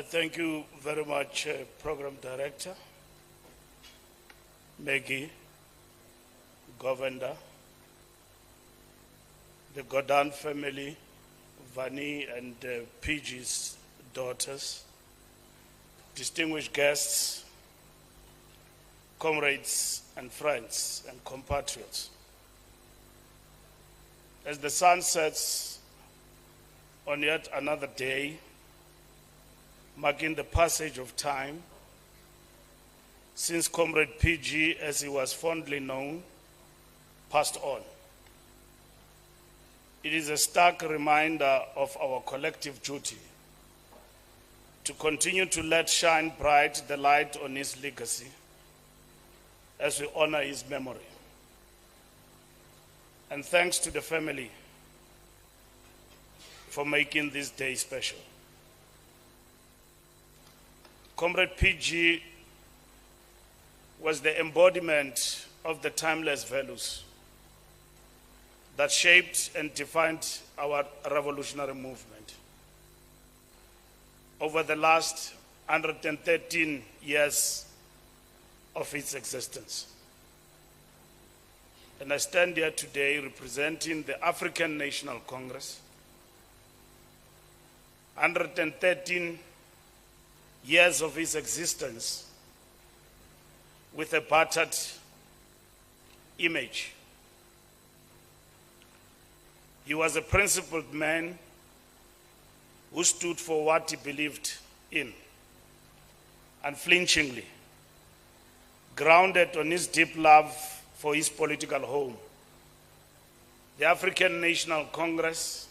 Thank you very much, Program Director, Maggie, Governor, the Gordhan family, Vani and PG's daughters, distinguished guests, comrades and friends and compatriots. As the sun sets on yet another day, marking the passage of time since Comrade PG, as he was fondly known, passed on. It is a stark reminder of our collective duty to continue to let shine bright the light on his legacy as we honor his memory. And thanks to the family for making this day special. Comrade PG was the embodiment of the timeless values that shaped and defined our revolutionary movement. Over the last 113 years of its existence. And I stand here today representing the African National Congress, 113 years of his existence with a battered image. He was a principled man who stood for what he believed in, unflinchingly, grounded on his deep love for his political home, the African National Congress,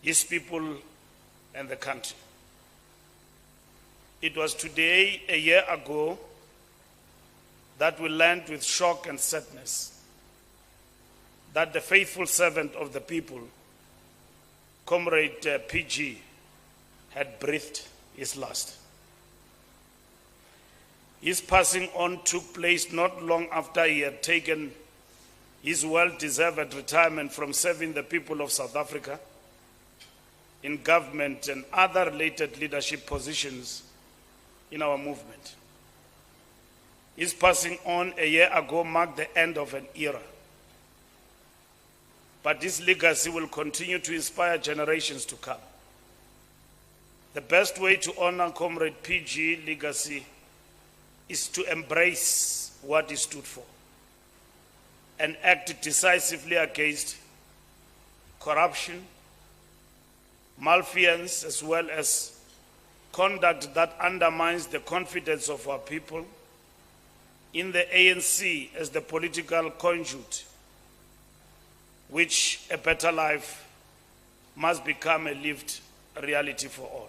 his people, and the country. It was today, a year ago, that we learned with shock and sadness that the faithful servant of the people, Comrade PG, had breathed his last. His passing on took place not long after he had taken his well-deserved retirement from serving the people of South Africa in government and other related leadership positions in our movement. His passing on a year ago marked the end of an era. But his legacy will continue to inspire generations to come. The best way to honor Comrade PG legacy is to embrace what he stood for and act decisively against corruption, malfeasance, as well as conduct that undermines the confidence of our people in the ANC as the political conduit, which a better life must become a lived reality for all.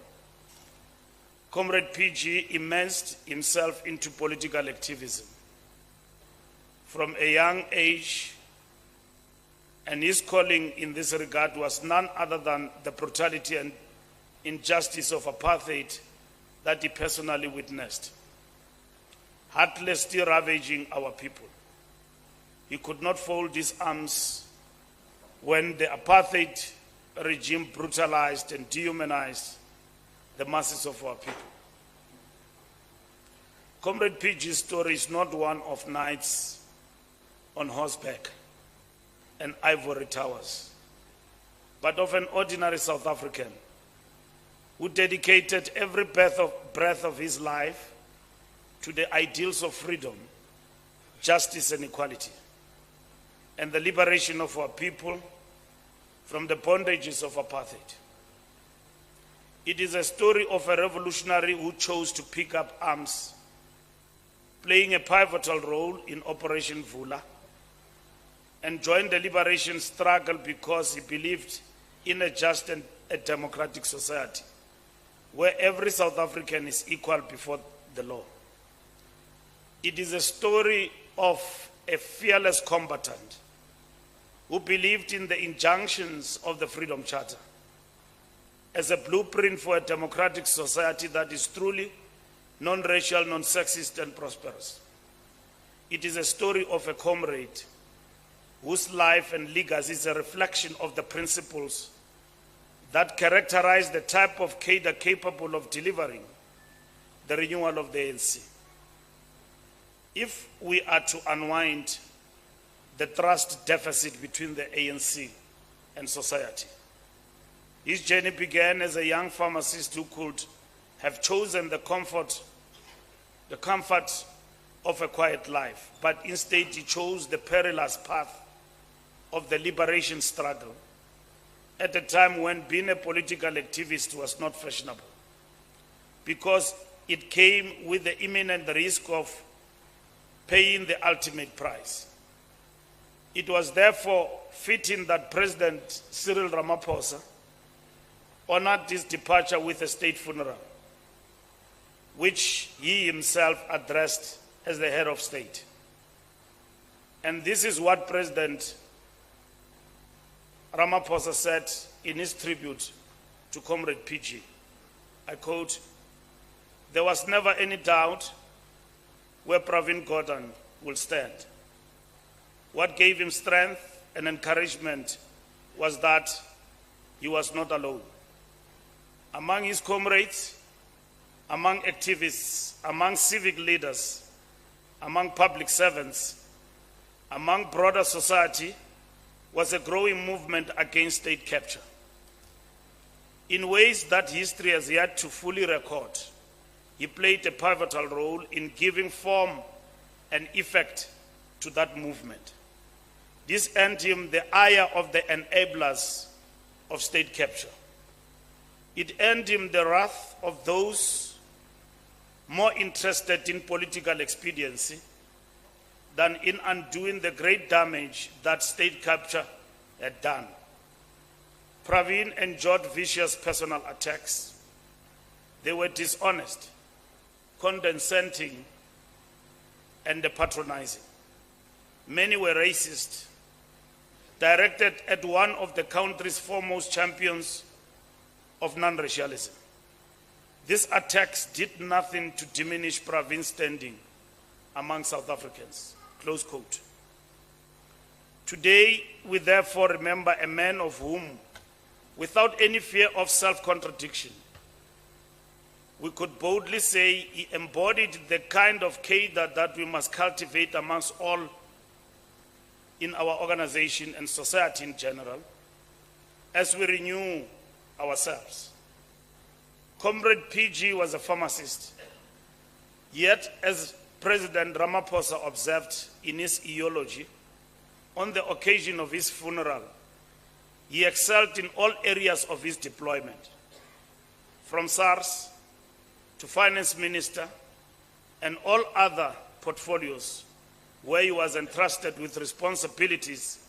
Comrade PG immersed himself into political activism from a young age, and his calling in this regard was none other than the brutality and injustice of apartheid that he personally witnessed, heartlessly ravaging our people. He could not fold his arms when the apartheid regime brutalized and dehumanized the masses of our people. Comrade PG's story is not one of knights on horseback and ivory towers, but of an ordinary South African who dedicated every breath of his life to the ideals of freedom, justice and equality, and the liberation of our people from the bondages of apartheid. It is a story of a revolutionary who chose to pick up arms, playing a pivotal role in Operation Vula, and joined the liberation struggle because he believed in a just and a democratic society where every South African is equal before the law. It is a story of a fearless combatant who believed in the injunctions of the Freedom Charter as a blueprint for a democratic society that is truly non-racial, non-sexist, and prosperous. It is a story of a comrade whose life and legacy is a reflection of the principles that characterized the type of cadre capable of delivering the renewal of the ANC. If we are to unwind the trust deficit between the ANC and society, his journey began as a young pharmacist who could have chosen the comfort of a quiet life, but instead he chose the perilous path of the liberation struggle at a time when being a political activist was not fashionable, because it came with the imminent risk of paying the ultimate price. It was therefore fitting that President Cyril Ramaphosa honored his departure with a state funeral, which he himself addressed as the head of state. And this is what President Ramaphosa said in his tribute to Comrade PG. I quote, "There was never any doubt where Pravin Gordhan will stand. What gave him strength and encouragement was that he was not alone. Among his comrades, among activists, among civic leaders, among public servants, among broader society, was a growing movement against state capture. In ways that history has yet to fully record, he played a pivotal role in giving form and effect to that movement. This earned him the ire of the enablers of state capture. It earned him the wrath of those more interested in political expediency than in undoing the great damage that state capture had done. Pravin endured vicious personal attacks. They were dishonest, condescending, and patronizing. Many were racist, directed at one of the country's foremost champions of non-racialism. These attacks did nothing to diminish Pravin's standing among South Africans." Close quote. Today, we therefore remember a man of whom, without any fear of self-contradiction, we could boldly say he embodied the kind of cadre that we must cultivate amongst all in our organization and society in general, as we renew ourselves. Comrade PG was a pharmacist, yet as President Ramaphosa observed in his eulogy on the occasion of his funeral, he excelled in all areas of his deployment, from SARS to finance minister and all other portfolios where he was entrusted with responsibilities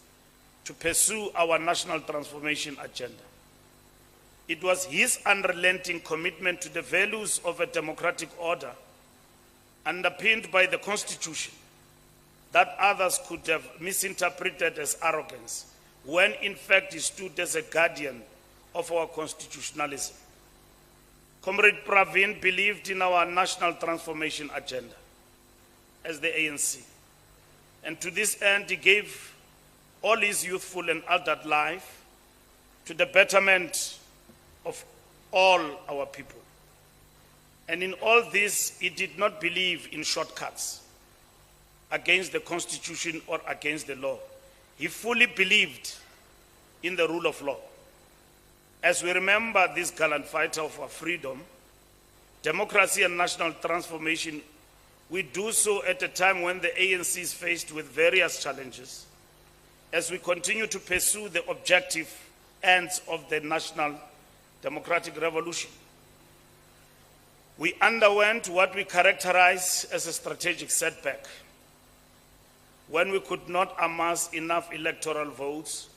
to pursue our national transformation agenda. It was his unrelenting commitment to the values of a democratic order, underpinned by the Constitution, that others could have misinterpreted as arrogance, when in fact he stood as a guardian of our constitutionalism. Comrade Pravin believed in our national transformation agenda as the ANC, and to this end he gave all his youthful and adult life to the betterment of all our people. And in all this, he did not believe in shortcuts against the Constitution or against the law. He fully believed in the rule of law. As we remember this gallant fighter of our freedom, democracy and national transformation, we do so at a time when the ANC is faced with various challenges, as we continue to pursue the objective ends of the national democratic revolution. We underwent what we characterize as a strategic setback, when we could not amass enough electoral votes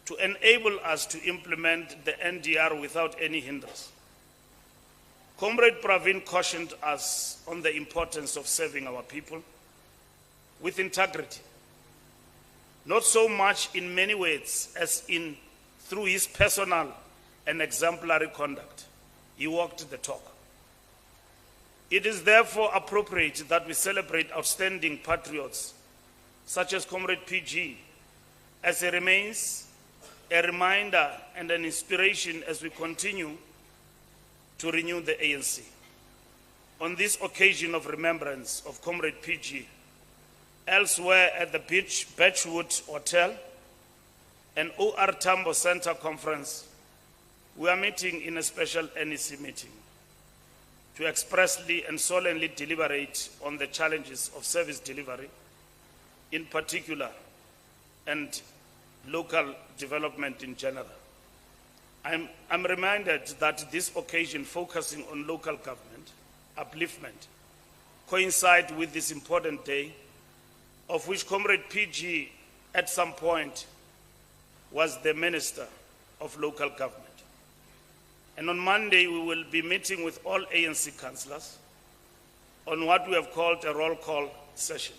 to enable us to implement the NDR without any hindrance. Comrade Pravin cautioned us on the importance of serving our people with integrity, not so much in many ways as in through his personal and exemplary conduct. He walked the talk. It is therefore appropriate that we celebrate outstanding patriots such as Comrade PG, as he remains a reminder and an inspiration as we continue to renew the ANC. On this occasion of remembrance of Comrade PG, elsewhere at the Beachwood Hotel and OR Tambo Center Conference, we are meeting in a special NEC meeting to expressly and solemnly deliberate on the challenges of service delivery, in particular, and local development in general. I'm reminded that this occasion focusing on local government, upliftment, coincide with this important day, of which Comrade PG at some point was the Minister of Local Government. And on Monday, we will be meeting with all ANC councillors on what we have called a roll call session.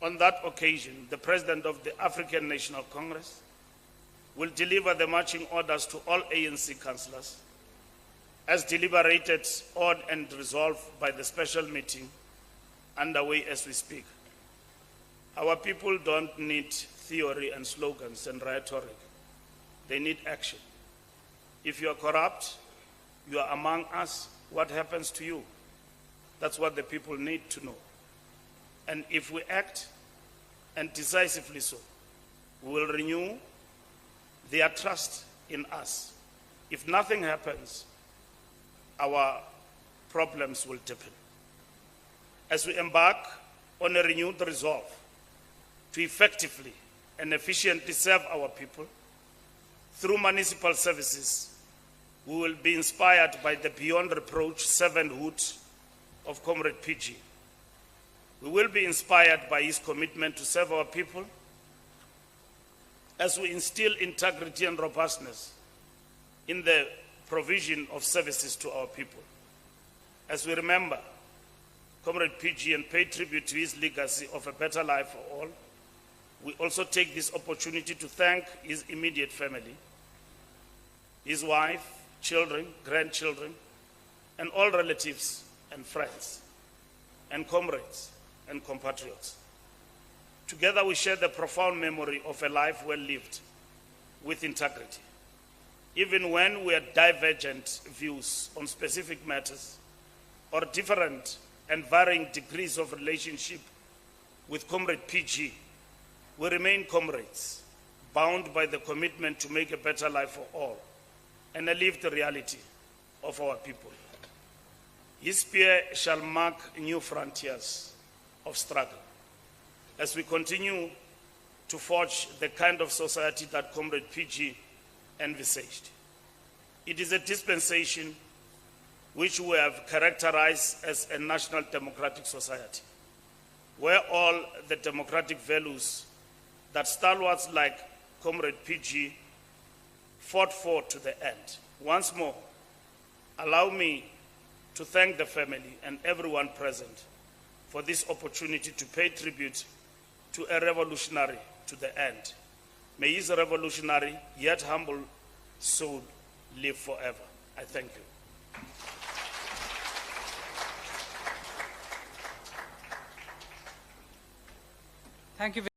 On that occasion, the President of the African National Congress will deliver the marching orders to all ANC councillors as deliberated on and resolved by the special meeting underway as we speak. Our people don't need theory and slogans and rhetoric. They need action. If you are corrupt, you are among us, what happens to you? That's what the people need to know. And if we act, and decisively so, we will renew their trust in us. If nothing happens, our problems will deepen. As we embark on a renewed resolve to effectively and efficiently serve our people through municipal services, we will be inspired by the beyond reproach servanthood of Comrade PG. We will be inspired by his commitment to serve our people as we instill integrity and robustness in the provision of services to our people. As we remember Comrade PG and pay tribute to his legacy of a better life for all, we also take this opportunity to thank his immediate family, his wife, children, grandchildren, and all relatives and friends, and comrades and compatriots. Together we share the profound memory of a life well lived with integrity. Even when we had divergent views on specific matters or different and varying degrees of relationship with Comrade PG, we remain comrades, bound by the commitment to make a better life for all and a lived reality of our people. His spear shall mark new frontiers of struggle as we continue to forge the kind of society that Comrade PG envisaged. It is a dispensation which we have characterized as a national democratic society, where all the democratic values that stalwarts like Comrade PG fought for to the end. Once more, allow me to thank the family and everyone present for this opportunity to pay tribute to a revolutionary to the end. May his revolutionary yet humble soul live forever. I thank you. Thank you.